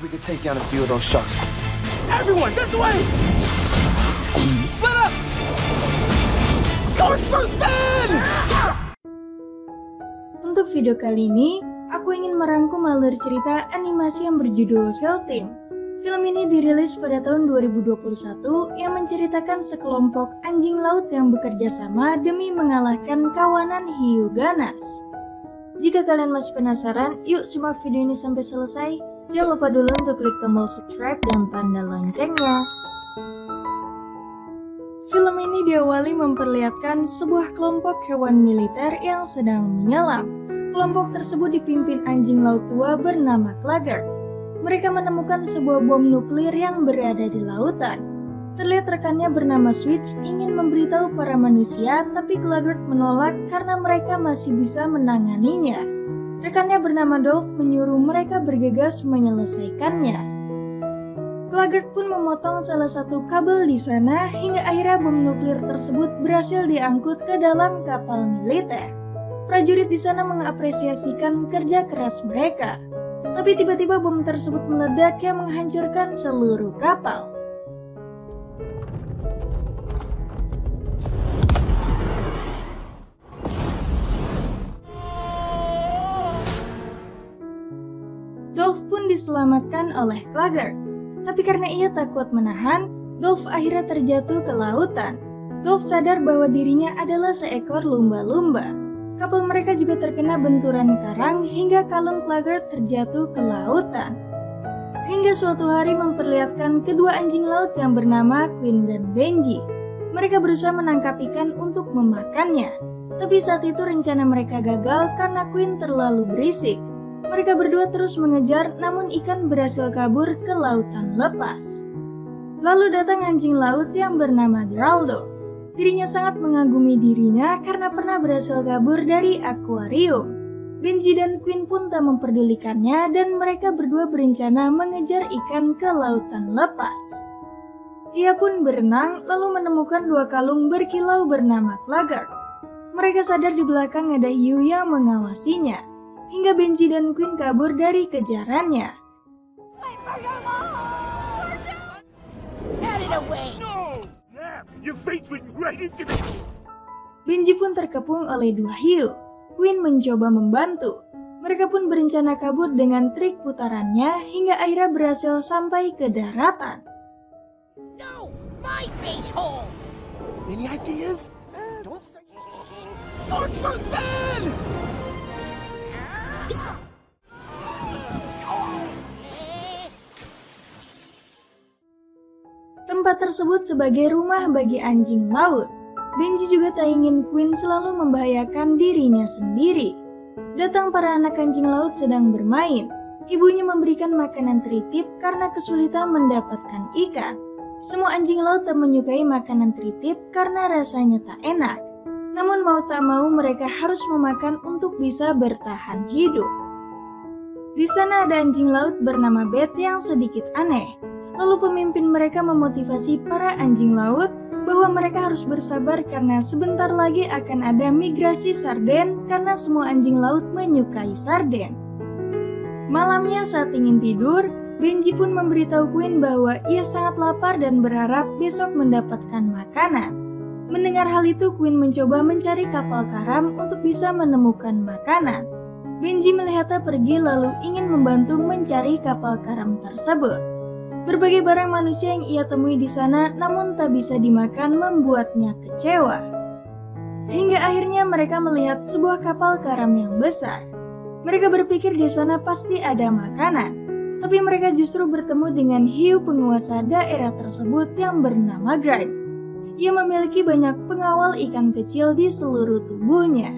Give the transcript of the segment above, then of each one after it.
we could take down a few of those sharks. Everyone, this way! Split up! Corkscrew spin! Untuk video kali ini, aku ingin merangkum alur cerita animasi yang berjudul Cell Team. Film ini dirilis pada tahun 2021 yang menceritakan sekelompok anjing laut yang bekerja sama demi mengalahkan kawanan hiu ganas. Jika kalian masih penasaran, yuk simak video ini sampai selesai. Jangan lupa dulu untuk klik tombol subscribe dan tanda loncengnya. Film ini diawali memperlihatkan sebuah kelompok hewan militer yang sedang menyelam. Kelompok tersebut dipimpin anjing laut tua bernama Claggart. Mereka menemukan sebuah bom nuklir yang berada di lautan. Terlihat rekannya bernama Switch ingin memberitahu para manusia, tapi Claggart menolak karena mereka masih bisa menanganinya. Rekannya bernama Dolph menyuruh mereka bergegas menyelesaikannya. Claggart pun memotong salah satu kabel di sana hingga akhirnya bom nuklir tersebut berhasil diangkut ke dalam kapal militer. Prajurit di sana mengapresiasikan kerja keras mereka. Tapi tiba-tiba bom tersebut meledak yang menghancurkan seluruh kapal. Dolph pun diselamatkan oleh Claggart. Tapi karena ia tak kuat menahan, Dolph akhirnya terjatuh ke lautan. Dolph sadar bahwa dirinya adalah seekor lumba-lumba. Kapal mereka juga terkena benturan karang hingga kalung Claggart terjatuh ke lautan. Hingga suatu hari memperlihatkan kedua anjing laut yang bernama Queen dan Benji. Mereka berusaha menangkap ikan untuk memakannya. Tapi saat itu rencana mereka gagal karena Queen terlalu berisik. Mereka berdua terus mengejar, namun ikan berhasil kabur ke lautan lepas. Lalu datang anjing laut yang bernama Geraldo. Dirinya sangat mengagumi dirinya karena pernah berhasil kabur dari akuarium. Benji dan Queen pun tak memperdulikannya dan mereka berdua berencana mengejar ikan ke lautan lepas. Ia pun berenang lalu menemukan dua kalung berkilau bernama Claggart. Mereka sadar di belakang ada hiu yang mengawasinya. Hingga Benji dan Queen kabur dari kejarannya. Benji pun terkepung oleh dua hiu. Queen mencoba membantu. Mereka pun berencana kabur dengan trik putarannya hingga akhirnya berhasil sampai ke daratan. No, my face hole. Any ideas? Don't say. Corkscrew spin! Tempat tersebut sebagai rumah bagi anjing laut. Benji juga tak ingin Queen selalu membahayakan dirinya sendiri. Datang para anak anjing laut sedang bermain. Ibunya memberikan makanan tritip karena kesulitan mendapatkan ikan. Semua anjing laut tak menyukai makanan tritip karena rasanya tak enak. Namun mau tak mau mereka harus memakan untuk bisa bertahan hidup. Di sana ada anjing laut bernama Beth yang sedikit aneh. Lalu pemimpin mereka memotivasi para anjing laut bahwa mereka harus bersabar karena sebentar lagi akan ada migrasi sarden karena semua anjing laut menyukai sarden. Malamnya saat ingin tidur, Benji pun memberitahu Queen bahwa ia sangat lapar dan berharap besok mendapatkan makanan. Mendengar hal itu, Queen mencoba mencari kapal karam untuk bisa menemukan makanan. Benji melihatnya pergi lalu ingin membantu mencari kapal karam tersebut. Berbagai barang manusia yang ia temui di sana namun tak bisa dimakan membuatnya kecewa. Hingga akhirnya mereka melihat sebuah kapal karam yang besar. Mereka berpikir di sana pasti ada makanan. Tapi mereka justru bertemu dengan hiu penguasa daerah tersebut yang bernama Grimes. Ia memiliki banyak pengawal ikan kecil di seluruh tubuhnya.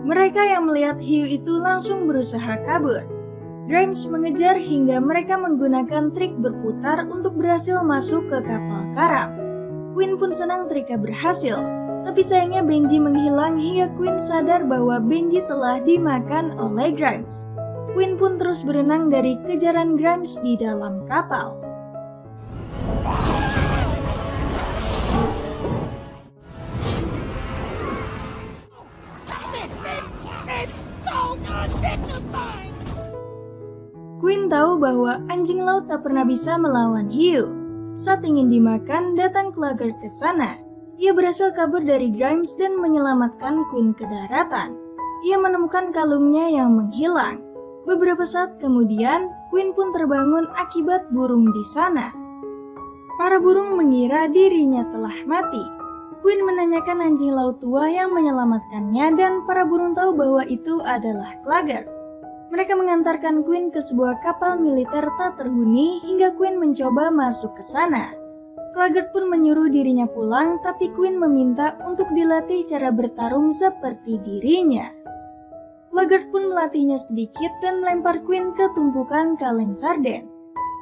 Mereka yang melihat hiu itu langsung berusaha kabur. Grimes mengejar hingga mereka menggunakan trik berputar untuk berhasil masuk ke kapal karam. Queen pun senang triknya berhasil, tapi sayangnya Benji menghilang hingga Queen sadar bahwa Benji telah dimakan oleh Grimes. Queen pun terus berenang dari kejaran Grimes di dalam kapal. Queen tahu bahwa anjing laut tak pernah bisa melawan hiu. Saat ingin dimakan, datang Claggart ke sana. Ia berhasil kabur dari Grimes dan menyelamatkan Queen ke daratan. Ia menemukan kalungnya yang menghilang. Beberapa saat kemudian, Queen pun terbangun akibat burung di sana. Para burung mengira dirinya telah mati. Queen menanyakan anjing laut tua yang menyelamatkannya dan para burung tahu bahwa itu adalah Claggart. Mereka mengantarkan Queen ke sebuah kapal militer tak terhuni hingga Queen mencoba masuk ke sana. Claggart pun menyuruh dirinya pulang, tapi Queen meminta untuk dilatih cara bertarung seperti dirinya. Claggart pun melatihnya sedikit dan melempar Queen ke tumpukan kaleng sarden.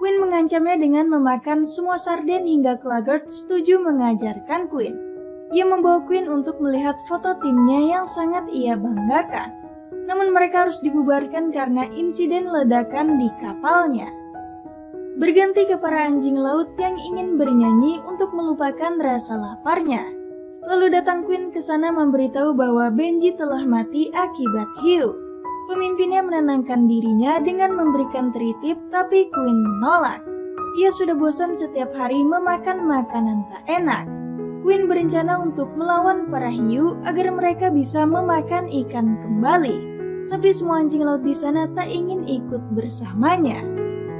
Queen mengancamnya dengan memakan semua sarden hingga Claggart setuju mengajarkan Queen. Ia membawa Queen untuk melihat foto timnya yang sangat ia banggakan. Namun mereka harus dibubarkan karena insiden ledakan di kapalnya. Berganti ke para anjing laut yang ingin bernyanyi untuk melupakan rasa laparnya. Lalu datang Queen ke sana memberitahu bahwa Benji telah mati akibat hiu. Pemimpinnya menenangkan dirinya dengan memberikan tritip, tapi Queen menolak. Ia sudah bosan setiap hari memakan makanan tak enak. Queen berencana untuk melawan para hiu agar mereka bisa memakan ikan kembali. Tapi semua anjing laut di sana tak ingin ikut bersamanya.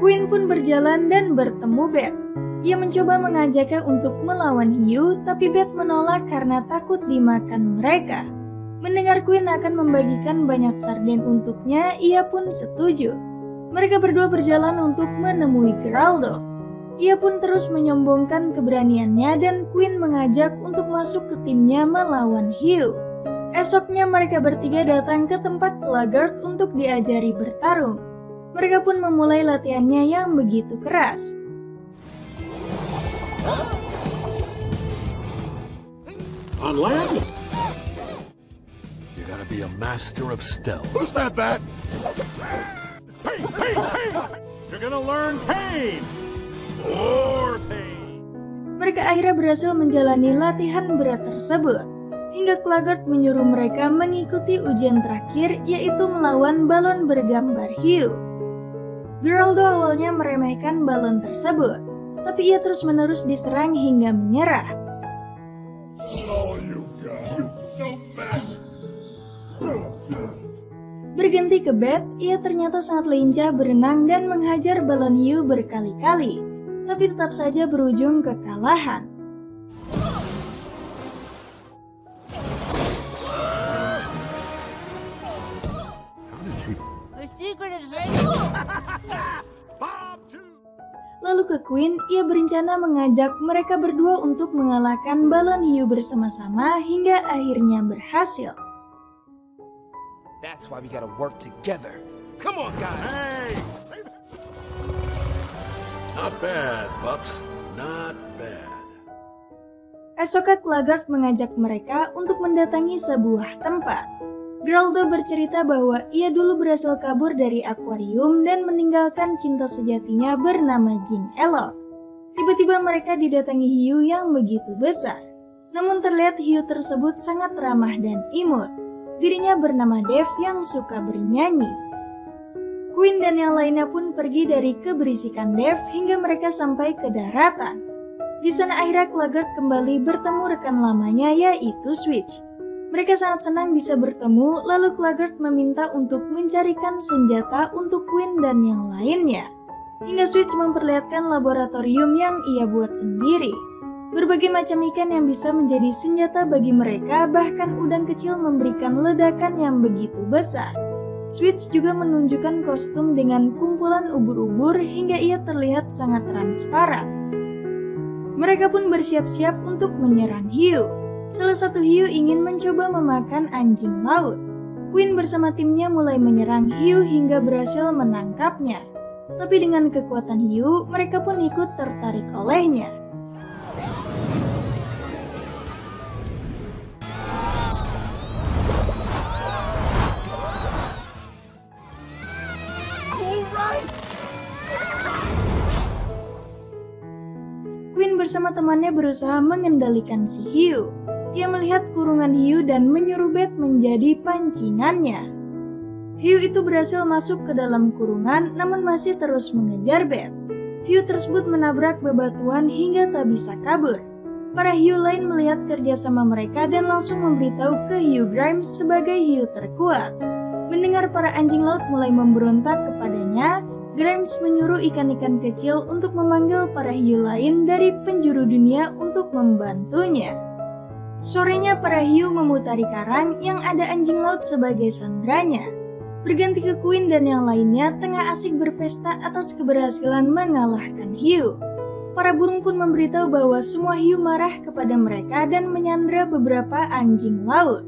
Queen pun berjalan dan bertemu Beth. Ia mencoba mengajaknya untuk melawan hiu, tapi Beth menolak karena takut dimakan mereka. Mendengar Queen akan membagikan banyak sarden untuknya, ia pun setuju. Mereka berdua berjalan untuk menemui Geraldo. Ia pun terus menyombongkan keberaniannya dan Queen mengajak untuk masuk ke timnya melawan hiu. Esoknya mereka bertiga datang ke tempat Claggart untuk diajari bertarung. Mereka pun memulai latihannya yang begitu keras. On land, you gotta be a master of stealth. Who's that bat? Pain, pain, pain! You're gonna learn pain! More pain! Mereka akhirnya berhasil menjalani latihan berat tersebut. Hingga Claggart menyuruh mereka mengikuti ujian terakhir, yaitu melawan balon bergambar hiu. Geraldo awalnya meremehkan balon tersebut, tapi ia terus-menerus diserang hingga menyerah. Berganti ke Beth, ia ternyata sangat lincah berenang dan menghajar balon hiu berkali-kali, tapi tetap saja berujung kekalahan. Lalu ke Queen, ia berencana mengajak mereka berdua untuk mengalahkan balon hiu bersama-sama hingga akhirnya berhasil. That's why we gotta work together. Come on, guys. Hey! Not bad, pups. Not bad. Esoknya Claggart mengajak mereka untuk mendatangi sebuah tempat. Geraldo bercerita bahwa ia dulu berhasil kabur dari akuarium dan meninggalkan cinta sejatinya bernama Jing Elok. Tiba-tiba mereka didatangi hiu yang begitu besar. Namun terlihat hiu tersebut sangat ramah dan imut. Dirinya bernama Dev yang suka bernyanyi. Queen dan yang lainnya pun pergi dari keberisikan Dev hingga mereka sampai ke daratan. Di sana akhirnya Claggart kembali bertemu rekan lamanya yaitu Switch. Mereka sangat senang bisa bertemu, lalu Claggart meminta untuk mencarikan senjata untuk Queen dan yang lainnya. Hingga Switch memperlihatkan laboratorium yang ia buat sendiri. Berbagai macam ikan yang bisa menjadi senjata bagi mereka, bahkan udang kecil memberikan ledakan yang begitu besar. Switch juga menunjukkan kostum dengan kumpulan ubur-ubur hingga ia terlihat sangat transparan. Mereka pun bersiap-siap untuk menyerang hiu. Salah satu hiu ingin mencoba memakan anjing laut. Queen bersama timnya mulai menyerang hiu hingga berhasil menangkapnya. Tapi dengan kekuatan hiu, mereka pun ikut tertarik olehnya. Queen bersama temannya berusaha mengendalikan si hiu. Ia melihat kurungan hiu dan menyuruh Beth menjadi pancingannya. hiu itu berhasil masuk ke dalam kurungan namun masih terus mengejar Beth. Hiu tersebut menabrak bebatuan hingga tak bisa kabur. Para hiu lain melihat kerjasama mereka dan langsung memberitahu ke hiu Grimes sebagai hiu terkuat. Mendengar para anjing laut mulai memberontak kepadanya, Grimes menyuruh ikan-ikan kecil untuk memanggil para hiu lain dari penjuru dunia untuk membantunya. Sorenya para hiu memutari karang yang ada anjing laut sebagai sandranya. Berganti ke Queen dan yang lainnya tengah asik berpesta atas keberhasilan mengalahkan hiu. Para burung pun memberitahu bahwa semua hiu marah kepada mereka dan menyandra beberapa anjing laut.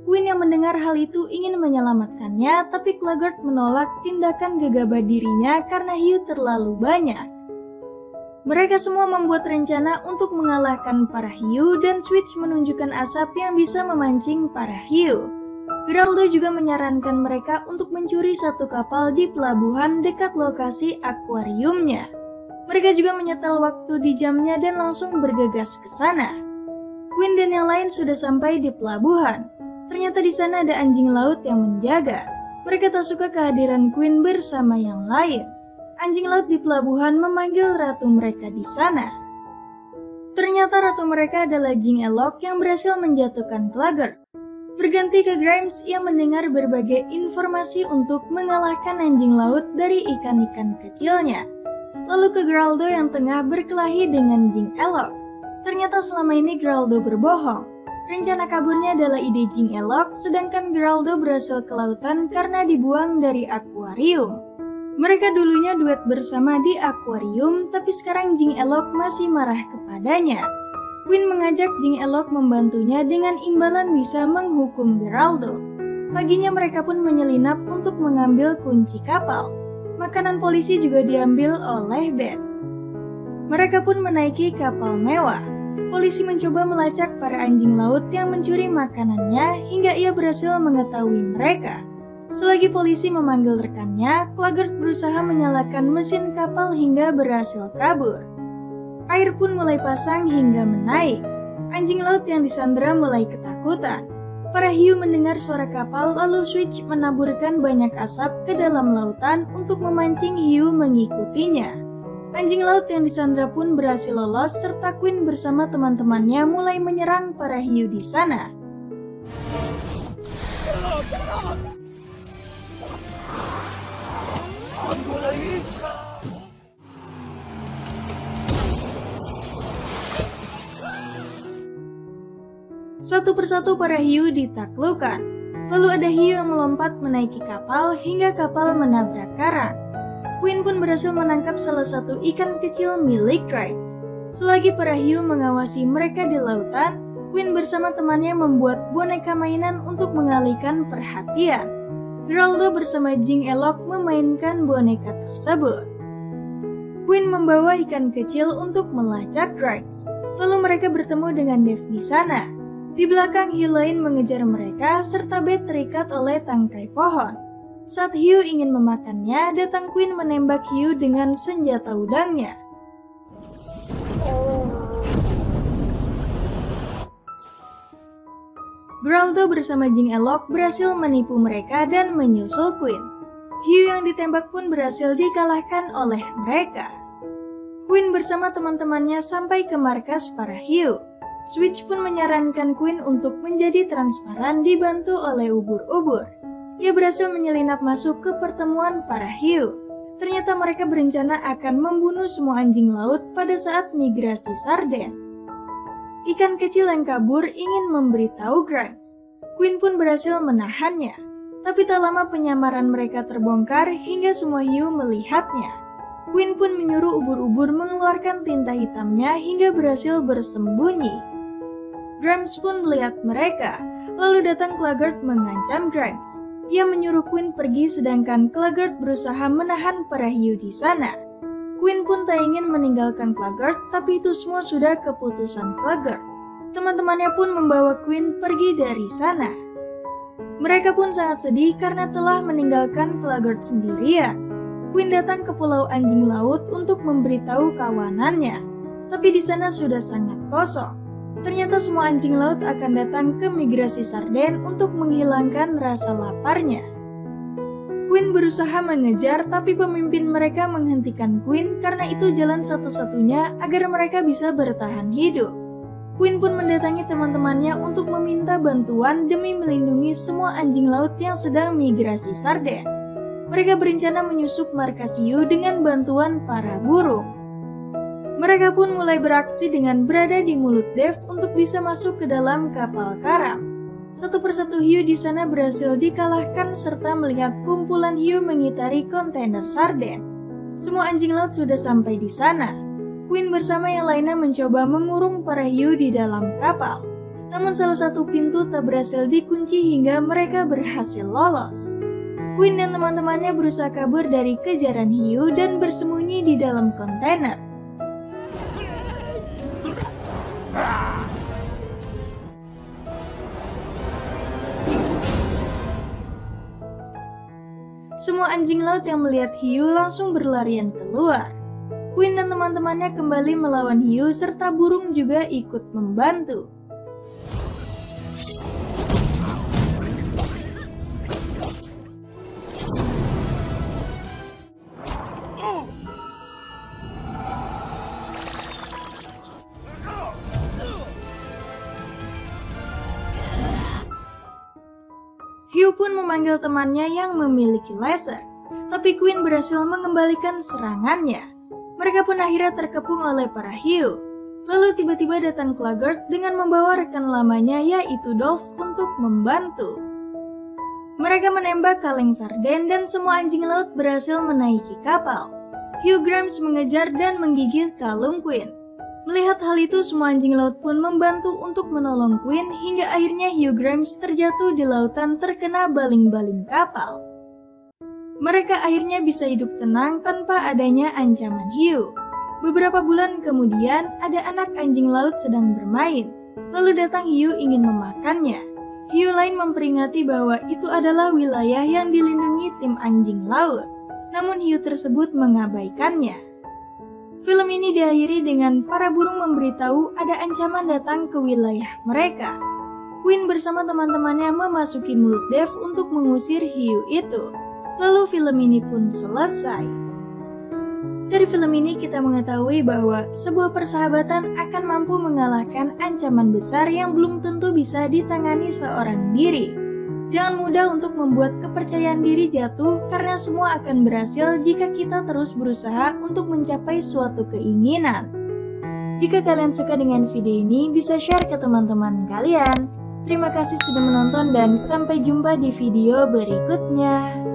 Queen yang mendengar hal itu ingin menyelamatkannya, tapi Claggart menolak tindakan gegabah dirinya karena hiu terlalu banyak. Mereka semua membuat rencana untuk mengalahkan para hiu dan Switch menunjukkan asap yang bisa memancing para hiu. Geraldo juga menyarankan mereka untuk mencuri satu kapal di pelabuhan dekat lokasi akuariumnya. Mereka juga menyetel waktu di jamnya dan langsung bergegas ke sana. Queen dan yang lain sudah sampai di pelabuhan. Ternyata di sana ada anjing laut yang menjaga. Mereka tak suka kehadiran Queen bersama yang lain. Anjing laut di pelabuhan memanggil ratu mereka di sana. Ternyata ratu mereka adalah Jing Elok yang berhasil menjatuhkan Claggart. Berganti ke Grimes yang mendengar berbagai informasi untuk mengalahkan anjing laut dari ikan-ikan kecilnya. Lalu ke Geraldo yang tengah berkelahi dengan Jing Elok. Ternyata selama ini Geraldo berbohong. Rencana kaburnya adalah ide Jing Elok, sedangkan Geraldo berhasil ke lautan karena dibuang dari akuarium. Mereka dulunya duet bersama di akuarium, tapi sekarang Jing Elok masih marah kepadanya. Queen mengajak Jing Elok membantunya dengan imbalan bisa menghukum Geraldo. Paginya mereka pun menyelinap untuk mengambil kunci kapal. Makanan polisi juga diambil oleh Beth. Mereka pun menaiki kapal mewah. Polisi mencoba melacak para anjing laut yang mencuri makanannya hingga ia berhasil mengetahui mereka. Selagi polisi memanggil rekannya, Claggart berusaha menyalakan mesin kapal hingga berhasil kabur. Air pun mulai pasang hingga menaik. Anjing laut yang disandra mulai ketakutan. Para hiu mendengar suara kapal lalu Switch menaburkan banyak asap ke dalam lautan untuk memancing hiu mengikutinya. Anjing laut yang disandra pun berhasil lolos serta Queen bersama teman-temannya mulai menyerang para hiu di sana. Satu persatu para hiu ditaklukkan. Lalu ada hiu yang melompat menaiki kapal hingga kapal menabrak karang. Queen pun berhasil menangkap salah satu ikan kecil milik Grimes. Selagi para hiu mengawasi mereka di lautan, Queen bersama temannya membuat boneka mainan untuk mengalihkan perhatian. Geraldo bersama Jing Elok memainkan boneka tersebut. Queen membawa ikan kecil untuk melacak Grimes. Lalu mereka bertemu dengan Dev di sana. Di belakang hiu lain mengejar mereka serta Beth terikat oleh tangkai pohon. Saat hiu ingin memakannya, datang Queen menembak hiu dengan senjata udangnya. Geraldo bersama Jing Elok berhasil menipu mereka dan menyusul Queen. Hiu yang ditembak pun berhasil dikalahkan oleh mereka. Queen bersama teman-temannya sampai ke markas para hiu. Switch pun menyarankan Queen untuk menjadi transparan dibantu oleh ubur-ubur. Ia berhasil menyelinap masuk ke pertemuan para hiu. Ternyata mereka berencana akan membunuh semua anjing laut pada saat migrasi sarden. Ikan kecil yang kabur ingin memberitahu Grimes. Queen pun berhasil menahannya. Tapi tak lama penyamaran mereka terbongkar hingga semua hiu melihatnya. Queen pun menyuruh ubur-ubur mengeluarkan tinta hitamnya hingga berhasil bersembunyi. Grimes pun melihat mereka, lalu datang Claggart mengancam Grimes. Ia menyuruh Queen pergi sedangkan Claggart berusaha menahan para hiu di sana. Queen pun tak ingin meninggalkan Claggart, tapi itu semua sudah keputusan Claggart. Teman-temannya pun membawa Queen pergi dari sana. Mereka pun sangat sedih karena telah meninggalkan Claggart sendirian. Queen datang ke Pulau Anjing Laut untuk memberitahu kawanannya, tapi di sana sudah sangat kosong. Ternyata semua anjing laut akan datang ke migrasi sarden untuk menghilangkan rasa laparnya. Queen berusaha mengejar, tapi pemimpin mereka menghentikan Queen karena itu jalan satu-satunya agar mereka bisa bertahan hidup. Queen pun mendatangi teman-temannya untuk meminta bantuan demi melindungi semua anjing laut yang sedang migrasi sarden. Mereka berencana menyusup markas hiu dengan bantuan para burung. Mereka pun mulai beraksi dengan berada di mulut Dev untuk bisa masuk ke dalam kapal karam. Satu persatu hiu di sana berhasil dikalahkan serta melihat kumpulan hiu mengitari kontainer sarden. Semua anjing laut sudah sampai di sana. Queen bersama yang lainnya mencoba mengurung para hiu di dalam kapal. Namun salah satu pintu tak berhasil dikunci hingga mereka berhasil lolos. Queen dan teman-temannya berusaha kabur dari kejaran hiu dan bersembunyi di dalam kontainer. Semua anjing laut yang melihat hiu langsung berlarian keluar. Queen dan teman-temannya kembali melawan hiu serta burung juga ikut membantu. Hiu pun memanggil temannya yang memiliki laser, tapi Queen berhasil mengembalikan serangannya. Mereka pun akhirnya terkepung oleh para hiu. Lalu tiba-tiba datang Claggart dengan membawa rekan lamanya yaitu Dolph untuk membantu. Mereka menembak kaleng sarden dan semua anjing laut berhasil menaiki kapal. Hugh Grimes mengejar dan menggigit kalung Queen. Melihat hal itu, semua anjing laut pun membantu untuk menolong Queen hingga akhirnya Hugh Grimes terjatuh di lautan terkena baling-baling kapal. Mereka akhirnya bisa hidup tenang tanpa adanya ancaman hiu. Beberapa bulan kemudian, ada anak anjing laut sedang bermain. Lalu datang hiu ingin memakannya. Hiu lain memperingati bahwa itu adalah wilayah yang dilindungi tim anjing laut. Namun hiu tersebut mengabaikannya. Film ini diakhiri dengan para burung memberitahu ada ancaman datang ke wilayah mereka. Queen bersama teman-temannya memasuki mulut Dev untuk mengusir hiu itu. Lalu film ini pun selesai. Dari film ini kita mengetahui bahwa sebuah persahabatan akan mampu mengalahkan ancaman besar yang belum tentu bisa ditangani seorang diri. Jangan mudah untuk membuat kepercayaan diri jatuh karena semua akan berhasil jika kita terus berusaha untuk mencapai suatu keinginan. Jika kalian suka dengan video ini, bisa share ke teman-teman kalian. Terima kasih sudah menonton dan sampai jumpa di video berikutnya.